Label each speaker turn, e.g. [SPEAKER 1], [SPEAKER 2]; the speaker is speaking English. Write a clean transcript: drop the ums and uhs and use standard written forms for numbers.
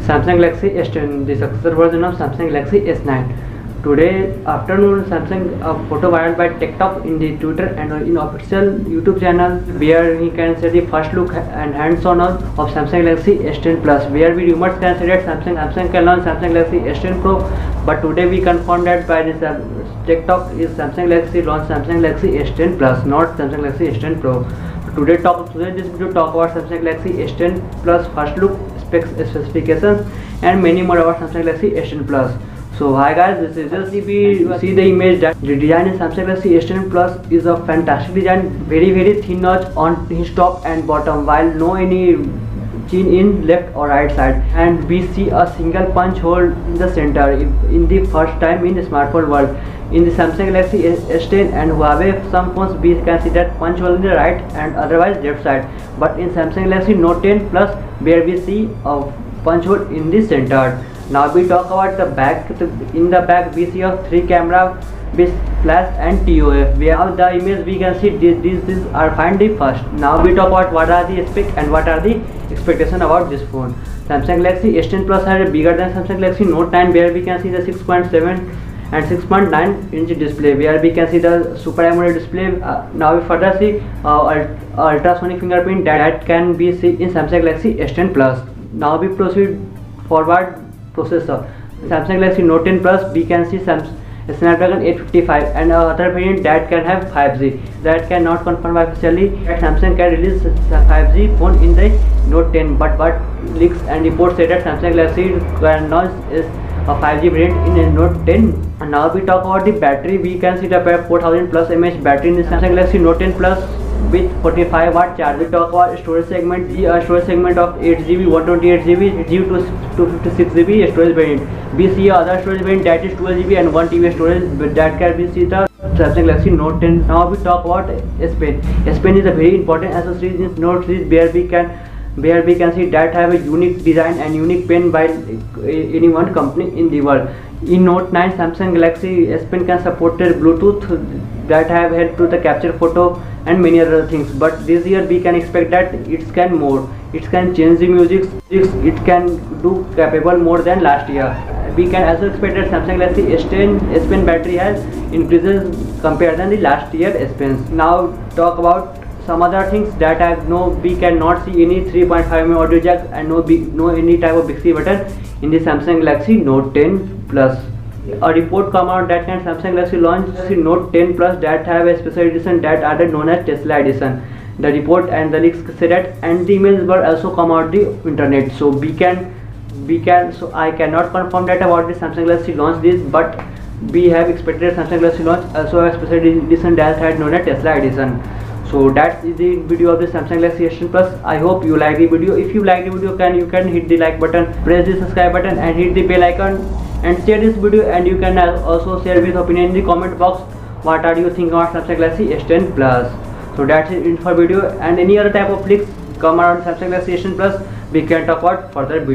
[SPEAKER 1] Samsung Galaxy S10, the successor version of Samsung Galaxy S9. Today afternoon, Samsung photo viral by TikTok in the Twitter and in official YouTube channel, where we can see the first look and hands-on of Samsung Galaxy S10 Plus, where we rumors can say that Samsung can launch Samsung Galaxy S10 Pro, but today we confirmed that by this TikTok is Samsung Galaxy launch Samsung Galaxy S10 Plus, not Samsung Galaxy S10 Pro. Today this video talk about Samsung Galaxy S10 Plus first look, specifications, and many more about Samsung Galaxy S10 Plus. So hi guys, this is just if we see the image that the design in Samsung Galaxy S10 Plus is a fantastic design, very thin notch on his top and bottom, while no any chin in left or right side, and we see a single punch hole in the center in the first time in the smartphone world. In the Samsung Galaxy S10 and Huawei some phones we can see that punch hole in the right and otherwise left side, but in Samsung Galaxy Note10 Plus where we see a punch hole in the center. Now we talk about the back. In the back we see a 3 camera with flash and TOF. We have the image, we can see these are find the first. Now we talk about what are the spec and what are the expectation about this phone. Samsung Galaxy S10 Plus has bigger than Samsung Galaxy Note10, where we can see the 6.7 and 6.9 inch display, where we can see the Super AMOLED display. Now we further see ultrasonic fingerprint that can be seen in Samsung Galaxy S10 Plus. Now we proceed forward. Processor Samsung Galaxy Note10 Plus, we can see Snapdragon 855 and other variant that can have 5G. That cannot confirm officially that Samsung can release 5G phone in the Note10, but what leaks and reports say that Samsung Galaxy can launch is a 5G variant in a Note10. And now we talk about the battery. We can see the 4000 plus mAh battery in the Samsung Galaxy Note10 Plus with 45 watt charge. We talk about storage segment. The storage segment of 8GB, 128GB, due to 256GB storage variant. We see other storage variant that is 12GB and 1TB storage, but that can be see the Samsung Galaxy Note10. Now we talk about S Pen. S Pen is a very important accessory in Note series, where we can see that have a unique design and unique pen by any one company in the world. In Note 9, Samsung Galaxy S Pen can support Bluetooth that have helped to the capture photo and many other things, but this year we can expect that it can more. It can change the music, it can do capable more than last year. We can also expect that Samsung Galaxy S10 S Pen battery has increases compared than the last year S Pens. Now talk about some other things that we cannot see any 3.5mm audio jack and no any type of Bixby button in the Samsung Galaxy Note10 Plus. A report come out that can Samsung Galaxy launch Note10 Plus that have a special edition that are known as Tesla edition. The report and the leaks say that, and the emails were also come out the internet. So so I cannot confirm that about the Samsung Galaxy launch this, but we have expected Samsung Galaxy launch also a special edition that had known as Tesla edition. So that is the video of the Samsung Galaxy S10 Plus. I hope you like the video. If you like the video, you can hit the like button, press the subscribe button, and hit the bell icon, and share this video. And you can also share with opinion in the comment box. What are you think about Samsung Galaxy S10 Plus? So that's it for video, and any other type of leaks come around Samsung Galaxy S10 Plus, we can talk about further video.